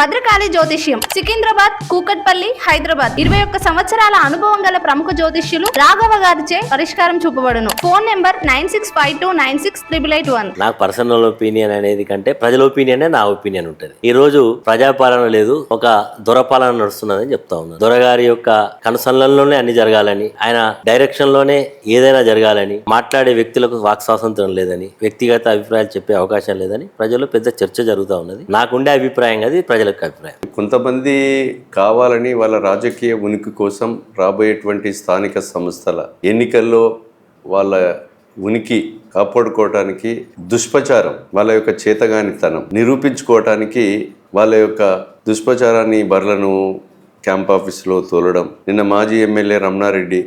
భద్రకాళి జ్యోతిష్యం సికింద్రాబాద్, కూకట్పల్లి, హైదరాబాద్. 21 సంవత్సరాల అనుభవం గల ప్రముఖ జ్యోతిష్యులు రాఘవ గారిచే పరిష్కారం చూపబడును. Phone number 9652968881. నాకు పర్సనల్ ఒపీనియన్ అనేది కంటే ప్రజల ఒపీనియన్ నా ఒపీనియన్ ఉంటుంది. ఈ రోజు ప్రజాపాలన లేదు, ఒక దొరపాలన నడుస్తున్నదని చెప్తా ఉన్నాను. దొరగారి యొక్క కనుసన్నల్లోనే అన్ని జరగాలని, ఆయన డైరెక్షన్ లోనే ఏదైనా జరగాలని, మాట్లాడే వ్యక్తులకు వాక్ స్వాతంత్రం లేదని, వ్యక్తిగత అభిప్రాయాలు చెప్పే అవకాశం లేదని ప్రజల్లో పెద్ద చర్చ జరుగుతూ ఉన్నది. నాకుండే అభిప్రాయం అది ప్రజలకు అభిప్రాయం. కొంతమంది కావాలని వాళ్ళ రాజకీయ ఉనికి కోసం రాబోయేటువంటి స్థానిక సంస్థల ఎన్నికల్లో వాళ్ళ ఉనికి కాపాడుకోవటానికి దుష్ప్రచారం, వాళ్ళ యొక్క చేతగానితనం నిరూపించుకోవటానికి వాళ్ళ యొక్క దుష్ప్రచారాన్ని బర్లను క్యాంప్ ఆఫీసులో తోలడం. నిన్న మాజీ ఎమ్మెల్యే రమణారెడ్డి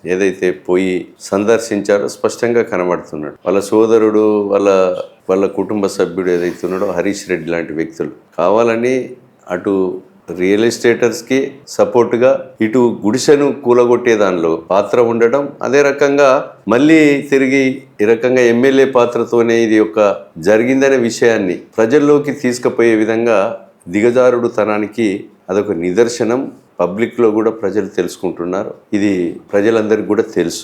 ఏదైతే పోయి సందర్శించారో స్పష్టంగా కనబడుతున్నాడు. వాళ్ళ సోదరుడు, వాళ్ళ కుటుంబ సభ్యుడు ఏదైతే ఉన్నాడో హరీష్ రెడ్డి లాంటి వ్యక్తులు కావాలని అటు రియల్ ఎస్టేటర్స్కి సపోర్టుగా ఇటు గుడిసెను కూలగొట్టే దానిలో పాత్ర ఉండడం, అదే రకంగా మళ్ళీ తిరిగి ఈ రకంగా ఎమ్మెల్యే పాత్రతోనే ఇది ఒక జరిగిందనే విషయాన్ని ప్రజల్లోకి తీసుకుపోయే విధంగా దిగజారుడు తనానికి అదొక నిదర్శనం. పబ్లిక్లో కూడా ప్రజలు తెలుసుకుంటున్నారు. ఇది ప్రజలందరికీ కూడా తెలుసు.